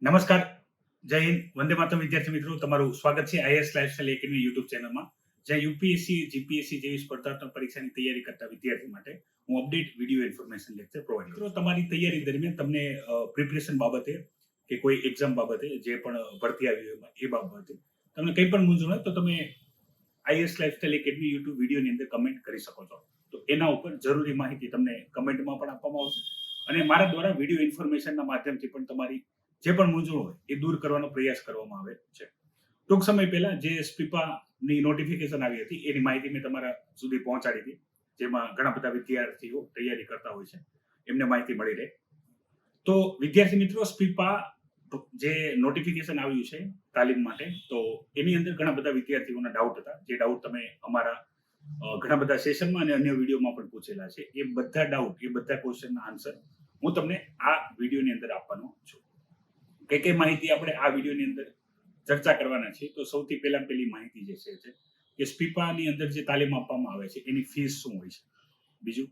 નમસ્કાર, જય હિન્દ, વંદે માતરમ વિદ્યાર્થી મિત્રો, તમારું સ્વાગત છે આઈએસ લાઇફસ્ટાઇલ એકેડમી યુટ્યુબ ચેનલમાં. જ્યાં યુપીએસસી, જીપીએસસી જેવી સ્પર્ધાત્મક પરીક્ષાની તૈયારી કરતા વિદ્યાર્થી માટે હું update video information lecture provide કરું છું. તમારી તૈયારી દરમિયાન તમને પ્રિપરેશન બાબતે કે કોઈ એક્ઝામ બાબતે જે પણ ભરતી આવી હોય એ બાબતે તમને કંઈ પણ મૂંઝવણ હોય તો તમે આઈએસ લાઇફસ્ટાઇલ એકેડમી યુટ્યુબ વિડીયોની અંદર કમેન્ટ કરી શકો છો. તો એના ઉપર જરૂરી માહિતી તમને કમેન્ટમાં પણ આપવામાં આવશે અને મારા દ્વારા વિડીયો ઇન્ફોર્મેશનના માધ્યમથી પણ તમારી જે પણ મૂંઝવણ હોય એ દૂર કરવાનો પ્રયાસ કરવામાં આવે છે. ટૂંક સમય પહેલા જે સ્પીપાની નોટિફિકેશન આવી હતી એની માહિતી મેં તમારા સુધી પહોંચાડી હતી, જેમાં ઘણા બધા વિદ્યાર્થીઓ તૈયારી કરતા હોય છે, એમને માહિતી મળી રહે. તો વિદ્યાર્થી મિત્રો, સ્પીપા જે નોટિફિકેશન આવ્યું છે તાલીમ માટે, તો એની અંદર ઘણા બધા વિદ્યાર્થીઓના ડાઉટ હતા, જે ડાઉટ તમે અમારા ઘણા બધા સેશનમાં અને અન્ય વિડીયોમાં પણ પૂછેલા છે. એ બધા ડાઉટ, એ બધા ક્વેશ્ચનના આન્સર હું તમને આ વિડીયોની અંદર આપવાનો છું. કઈ માહિતી આપણે આ વિડીયોની અંદર ચર્ચા કરવાના છીએ. તો સૌથી પહેલી માહિતી જે છે કે સ્પીપાની અંદર જે તાલીમ આપવામાં આવે છે એની ફીસ શું હોય છે. બીજું,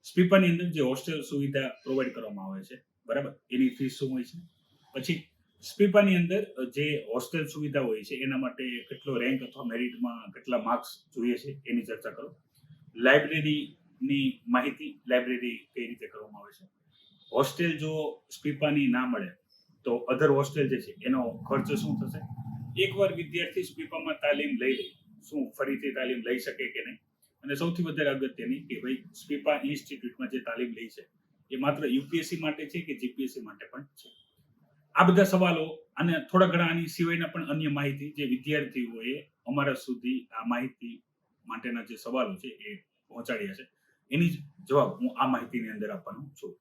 સ્પીપાની અંદર જે હોસ્ટેલ સુવિધા પ્રોવાઈડ કરવામાં આવે છે, બરાબર, એની ફીસ શું હોય છે. પછી સ્પીપાની અંદર જે હોસ્ટેલ સુવિધા હોય છે એના માટે કેટલો રેન્ક અથવા મેરિટમાં કેટલા માર્ક્સ જોઈએ છે એની ચર્ચા કરો. લાઇબ્રેરીની માહિતી, લાઇબ્રેરી કઈ રીતે કરવામાં આવે છે. હોસ્ટેલ જો સ્પીપાની ના મળે તો અધર હોસ્ટેલ જે છે એનો ખર્ચ શું થશે. એકવાર વિદ્યાર્થી સ્પીપામાં તાલીમ લઈ લે, શું ફરીથી તાલીમ લઈ શકે કે નહીં. અને સૌથી વધારે અગત્યની કે ભાઈ, સ્પીપા ઇન્સ્ટિટ્યૂટમાં જે તાલીમ લઈ છે એ માત્ર યુપીએસસી માટે છે કે જીપીએસસી માટે પણ છે. આ બધા સવાલો અને થોડા ઘણા આની સિવાયના પણ અન્ય માહિતી જે વિદ્યાર્થીઓએ અમારા સુધી આ માહિતી માટેના જે સવાલો છે એ પહોંચાડ્યા છે, એની જ જવાબ હું આ માહિતીની અંદર આપવાનો છું.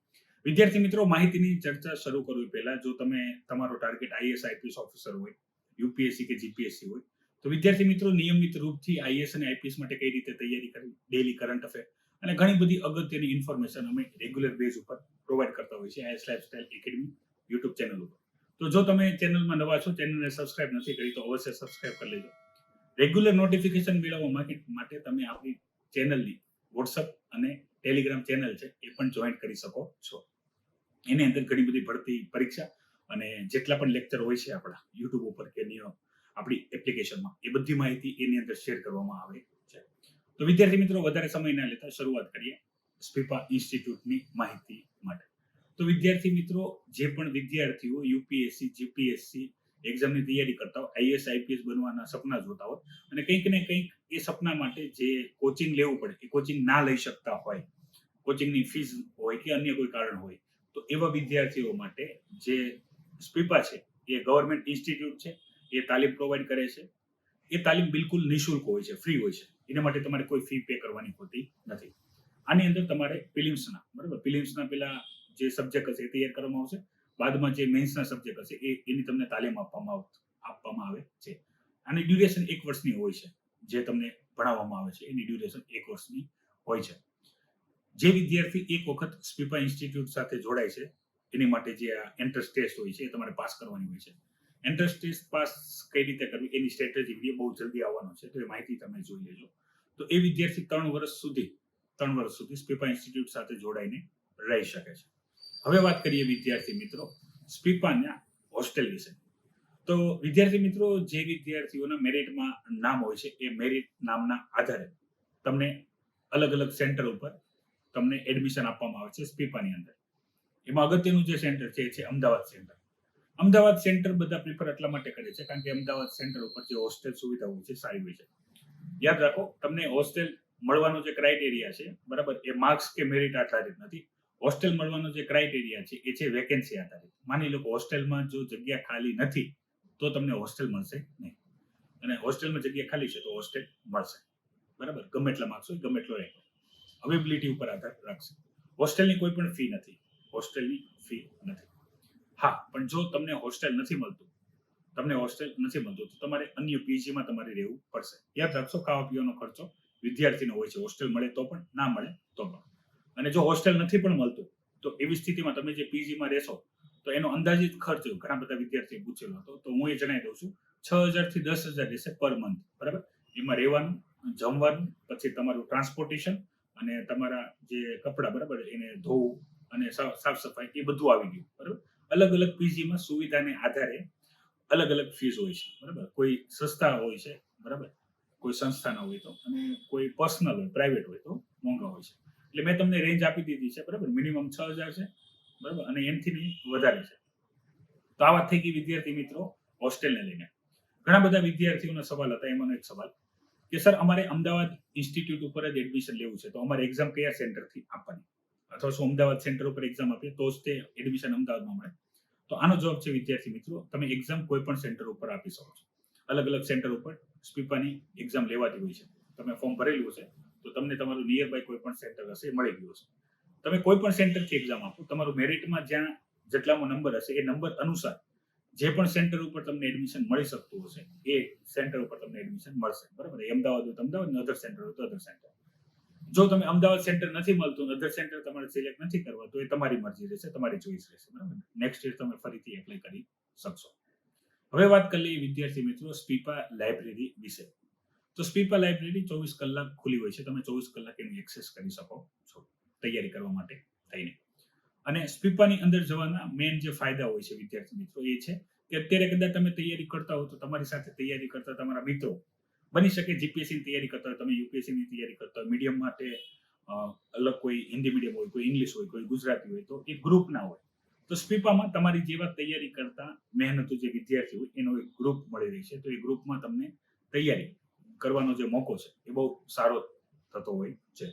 વિદ્યાર્થી મિત્રો, માહિતીની ચર્ચા શરૂ કરવી પહેલા, જો તમે તમારો ટાર્ગેટ આઈએસ આઈપીએસ ઓફિસર હોય, યુપીએસસી કે જીપીએસસી હોય, તો વિદ્યાર્થી મિત્રો નિયમિત રૂપથી આઈએસ અને આઈપીએસ માટે કઈ રીતે તૈયારી કરવી, ડેલી કરંટ અફેર અને ઘણી બધી અગત્યની ઇન્ફોર્મેશન અમે રેગ્યુલર બેઝ ઉપર પ્રોવાઈડ કરતા હોય છે IS lifestyle academy YouTube channel ઉપર. તો જો તમે ચેનલમાં નવા છો, ચેનલને સબસ્ક્રાઇબ નથી કરી તો અવશ્ય સબસ્ક્રાઇબ કરી લેજો. રેગ્યુલર નોટિફિકેશન મેળવવા માટે તમે આપણી ચેનલની વોટ્સઅપ અને ટેલિગ્રામ ચેનલ છે એ પણ જોઈન કરી શકો છો. એની અંદર ઘણી બધી ભરતી પરીક્ષા અને જેટલા પણ લેક્ચર હોય છે આપણા યુટ્યુબ ઉપર કે આપણી એપ્લિકેશનમાં, એ બધી માહિતી એની અંદર શેર કરવામાં આવે છે. તો વિદ્યાર્થી મિત્રો, વધારે સમય ના લેતા શરૂઆત કરીએ સ્પીપા ઇન્સ્ટિટ્યૂટની માહિતી માટે. તો વિદ્યાર્થી મિત્રો, જે પણ વિદ્યાર્થીઓ યુપીએસસી, જીપીએસસી એક્ઝામની તૈયારી કરતા હોય, આઈએસ આઈપીએસ બનવાના સપના જોતા હોય અને કંઈક ને કંઈક એ સપના માટે જે કોચિંગ લેવું પડે એ કોચિંગ ના લઈ શકતા હોય, કોચિંગની ફીસ હોય કે અન્ય કોઈ કારણ હોય, તો એવા વિદ્યાર્થીઓ માટે જે સ્પીપા છે એ ગવર્મેન્ટ ઇન્સ્ટિટ્યૂટ છે, એ તાલીમ પ્રોવાઈડ કરે છે. એ તાલીમ બિલકુલ નિઃશુલ્ક હોય છે, ફ્રી હોય છે. એના માટે તમારે કોઈ ફી પે કરવાની હોતી નથી. આની અંદર તમારે પ્રિલિમ્સના પેલા જે સબ્જેક્ટ હશે એ તૈયાર કરવામાં આવશે. બાદમાં જે મેન્સના સબ્જેક્ટ હશે એની તમને તાલીમ આપવામાં આવે છે. આની ડ્યુરેશન 1 વર્ષની હોય છે. જે તમને ભણાવવામાં આવે છે એની ડ્યુરેશન 1 વર્ષની હોય છે. જે વિદ્યાર્થી એક વખત સ્પીપા ઇન્સ્ટિટ્યૂટ સાથે જોડાય છે એની માટે જે આ એન્ટ્રન્સ ટેસ્ટ હોય છે એ તમારે પાસ કરવાની હોય છે. એન્ટ્રન્સ ટેસ્ટ પાસ કઈ રીતે કરવી એની સ્ટ્રેટેજી વિડીયો બહુ જલ્દી આવવાનો છે, તો એ માહિતી તમે જોઈ લેજો. તો એ વિદ્યાર્થી 3 વર્ષ સુધી સ્પીપા ઇન્સ્ટિટ્યૂટ સાથે જોડાઈને રહી શકે છે. હવે વાત કરીએ વિદ્યાર્થી મિત્રો સ્પીપાના હોસ્ટેલ વિશે. તો વિદ્યાર્થી મિત્રો, જે વિદ્યાર્થીઓના મેરિટમાં નામ હોય છે એ મેરિટ નામના આધારે તમને અલગ અલગ સેન્ટર ઉપર તમને એડમિશન આપવામાં આવે છે સ્પીપાની અંદર. એમાં અગત્યનું જે સેન્ટર છે એ છે અમદાવાદ સેન્ટર. અમદાવાદ સેન્ટર બધા પ્રિફર એટલા માટે કરે છે કારણ કે અમદાવાદ સેન્ટર ઉપર જે હોસ્ટેલ સુવિધા હોય છે સારી હોય છે. યાદ રાખો, તમને હોસ્ટેલ મળવાનો જે ક્રાઇટેરિયા છે, બરાબર, એ માર્ક્સ કે મેરિટ આધારિત નથી. હોસ્ટેલ મળવાનો જે ક્રાઇટેરિયા છે એ છે વેકેન્સી આધારિત. માની લો કે હોસ્ટેલમાં જો જગ્યા ખાલી નથી તો તમને હોસ્ટેલ મળશે નહીં, અને હોસ્ટેલમાં જગ્યા ખાલી છે તો હોસ્ટેલ મળશે, બરાબર. ગમે એટલા માર્ક્સ હોય, ગમે એટલો રેન્ક હોય, અવેબિલિટી ઉપર આધાર રાખશે. હોસ્ટેલની કોઈ પણ ફી નથી, હા, પણ જો તમને હોસ્ટેલ નથી મળતું તો તમારે અન્ય પીજીમાં તમારે રહેવું પડશે. યાદ રાખશો, ખાવા પીવાનો ખર્ચો વિદ્યાર્થીનો હોય છે, હોસ્ટેલ મળે તો પણ, ના મળે તો પણ. અને જો હોસ્ટેલ નથી પણ મળતું તો એવી સ્થિતિમાં તમે જે પીજીમાં રહેશો તો એનો અંદાજિત ખર્ચ ઘણા બધા વિદ્યાર્થીઓ પૂછેલો હતો, તો હું એ જણાવી દઉં છું, 6,000 થી 10,000 રહેશે પર મંથ, બરાબર. એમાં રહેવાનું, જમવાનું, પછી તમારું ટ્રાન્સપોર્ટેશન અને તમારા જે કપડા, બરાબર, એને ધોવું અને સાફ સફાઈ, એ બધું આવી ગયું, બરાબર. અલગ અલગ પીજીમાં સુવિધાને આધારે અલગ અલગ ફીસ હોય છે, બરાબર. કોઈ સસ્તા હોય છે, બરાબર, કોઈ સંસ્થાના હોય તો, અને કોઈ પર્સનલ હોય, પ્રાઇવેટ હોય તો મોંઘા હોય છે. એટલે મેં તમને રેન્જ આપી દીધી છે, બરાબર. મિનિમમ 6,000 છે, બરાબર, અને એનથી બી વધારે છે. તો આ વાત થઈ ગઈ વિદ્યાર્થી મિત્રો હોસ્ટેલને લઈને. ઘણા બધા વિદ્યાર્થીઓના સવાલ હતા. એમાંનો એક સવાલ કે સર અમારે અમદાવાદ ઇન્સ્ટિટ્યૂટ ઉપર જ એડમિશન લેવું છે, તો અમારે એક્ઝામ કયા સેન્ટરથી આપવાની, અથવા શું અમદાવાદ સેન્ટર ઉપર એક્ઝામ આપીએ તો જ તે એડમિશન અમદાવાદમાં મળે? તો આનો જવાબ છે વિદ્યાર્થી મિત્રો, તમે એક્ઝામ કોઈ પણ સેન્ટર ઉપર આપી શકો છો. અલગ અલગ સેન્ટર ઉપર સ્પીપાની એક્ઝામ લેવાતી હોય છે. તમે ફોર્મ ભરેલું હશે તો તમને તમારું નિયર બાય કોઈ પણ સેન્ટર હશે એ મળી ગયું હશે. તમે કોઈ પણ સેન્ટરથી એક્ઝામ આપો, તમારું મેરિટમાં જ્યાં જેટલામો નંબર હશે એ નંબર અનુસાર જે પણ સેન્ટર ઉપર તમને એડમિશન મળી શકતું હશે એ સેન્ટર ઉપર તમને એડમિશન મળશે, બરાબર. અમદાવાદ હોય તો અમદાવાદ, અધર સેન્ટર હોય તો અધર સેન્ટર. જો તમે અમદાવાદ સેન્ટર નથી મળતું, અધર સેન્ટર તમારે સિલેક્ટ નથી કરવા, તો એ તમારી મરજી રહેશે, તમારી ચોઈસ રહેશે, બરાબર. નેક્સ્ટ યર તમે ફરીથી એપ્લાય કરી શકશો. હવે વાત કરી લઈએ વિદ્યાર્થી મિત્રો સ્પીપા લાઇબ્રેરી વિશે. તો સ્પીપા લાઇબ્રેરી 24 કલાક ખુલ્લી હોય છે. તમે 24 કલાક એની એક્સેસ કરી શકો છો તૈયારી કરવા માટે થઈને. અને સ્પીપાની અંદર જવાના મેઇન જે ફાયદા હોય છે વિદ્યાર્થી મિત્રો એ છે કે અત્યારે કદાચ તમે તૈયારી કરતા હો તો તમારી સાથે તૈયારી કરતા તમારા મિત્રો બની શકે જીપીએસસીની તૈયારી કરતા હોય, તમે યુપીએસસીની તૈયારી કરતા હોય, મીડિયમ માટે અલગ કોઈ હિન્દી મીડિયમ હોય, કોઈ ઇંગ્લિશ હોય, કોઈ ગુજરાતી હોય, તો એ ગ્રુપ ના હોય. તો સ્પીપામાં તમારી જેવા તૈયારી કરતા મહેનતુ જે વિદ્યાર્થી હોય એનો એક ગ્રુપ મળી રહી છે. તો એ ગ્રુપમાં તમને તૈયારી કરવાનો જે મોકો છે એ બહુ સારો થતો હોય છે.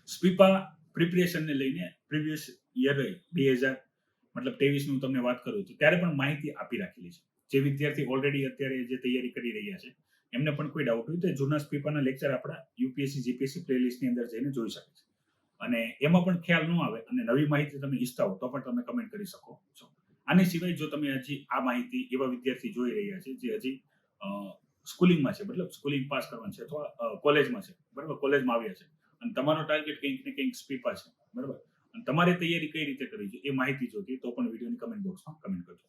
સ્પીપા પ્રિપરેશનને લઈને પ્રીવિયસ યર 2023 નું તમને વાત કરું તો ત્યારે પણ માહિતી આપી રાખેલી છે. જે વિદ્યાર્થી ઓલરેડી અત્યારે જે તૈયારી કરી રહ્યા છે એમને પણ કોઈ ડાઉટ હોય તો જૂના સ્પીપાના લેક્ચર આપણા યુપીએસસી જીપીએસસી પ્લેલિસ્ટની અંદર જઈને જોઈ શકે છે. અને એમાં પણ ખ્યાલ ન આવે અને નવી માહિતી તમે ઈચ્છતા હો તો પણ તમે કમેન્ટ કરી શકો છો. આની સિવાય જો તમે હજી આ માહિતી એવા વિદ્યાર્થી જોઈ રહ્યા છે જે હજી સ્કૂલિંગમાં છે, મતલબ સ્કૂલિંગ પાસ કરવાનું છે, અથવા કોલેજમાં છે, બરાબર, કોલેજમાં આવ્યા છે અને તમારો ટાર્ગેટ કંઈક ને કંઈક સ્પીપા છે, બરાબર, અને તમારે તૈયારી કઈ રીતે કરવી છે એ માહિતી જોતી તો પણ વિડીયોની કમેન્ટ બોક્સમાં કમેન્ટ કરજો.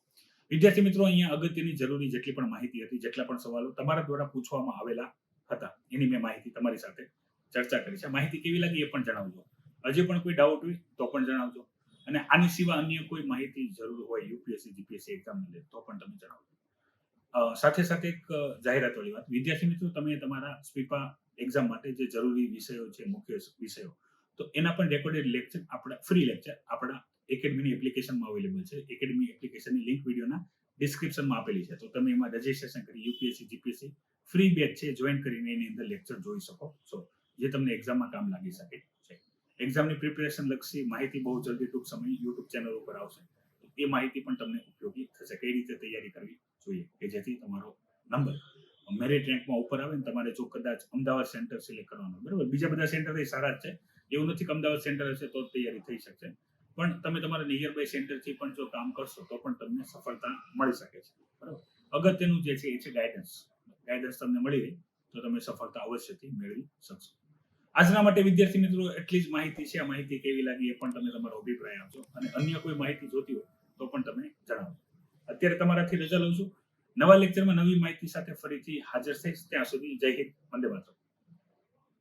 વિદ્યાર્થી મિત્રો અહીંયા અગત્યની જરૂરી જેટલી પણ માહિતી હતી, જેટલા પણ સવાલો તમારા દ્વારા પૂછવામાં આવેલા હતા એની મેં માહિતી તમારી સાથે ચર્ચા કરી છે. માહિતી કેવી લાગી એ પણ જણાવજો. હજી પણ કોઈ ડાઉટ હોય તો પણ જણાવજો. અને આની સિવાય અન્ય કોઈ માહિતી જરૂર હોય યુપીએસસી જીપીએસસી એક્ઝામને લઈને તો પણ તમે જણાવજો. સાથે સાથે એક જાહેરાતવાળી વાત, વિદ્યાર્થી મિત્રો તમે તમારા સ્પીપા એક્ઝામ માટે જે જરૂરી વિષયો છે, મુખ્ય વિષયો, તો એના પણ રેકોર્ડેડ લેક્ચર આપણા ફ્રી લેક્ચર આપણા એકેડમીની એપ્લિકેશનમાં અવેલેબલ છે. એકેડમી એપ્લિકેશનની લિંક વિડીયોના ડિસ્ક્રિપ્શનમાં આપેલી છે. તો તમે એમાં રજીસ્ટ્રેશન કરી યુપીએસસી જીપીએસસી ફ્રી બેચ છે જોઈન કરીને એની અંદર લેક્ચર જોઈ શકો છો, જે તમને એક્ઝામમાં કામ લાગી શકે છે. એક્ઝામની પ્રિપેરેશન લક્ષી માહિતી બહુ જલ્દી ટૂંક સમય યુટ્યુબ ચેનલ ઉપર આવશે. એ માહિતી પણ તમને ઉપયોગી થશે, કઈ રીતે તૈયારી કરવી જોઈએ કે જેથી તમારો નંબર મેરિટ રેન્કમાં ઉપર આવે ને તમારે જો કદાચ અમદાવાદ સેન્ટર સિલેક્ટ કરવાનું, બરાબર, બીજા બધા સેન્ટર એ સારા જ છે, એવું નથી કે અમદાવાદ સેન્ટર હશે તો તૈયારી થઈ શકશે, પણ તમે તમારા નિયર બાય સેન્ટરથી પણ જો કામ કરશો તો પણ તમને સફળતા મળી શકે છે, બરાબર. અગત્યનું જે છે એ છે ગાઈડન્સ. ગાઈડન્સ તમને મળી રહે તો તમે સફળતા અવશ્યથી મેળવી શકશો. આજના માટે વિદ્યાર્થી મિત્રો એટલી જ માહિતી છે. આ માહિતી કેવી લાગી એ પણ તમે તમારો અભિપ્રાય આપજો, અને અન્ય કોઈ માહિતી જોતી હોય તો પણ તમે જણાવો. અત્યારે તમારાથી રજા લઉં છું. નવા લેક્ચરમાં નવી માહિતી સાથે ફરીથી હાજર થઈશ. ત્યાં સુધી જય હિન્દ, વંદે માતરમ.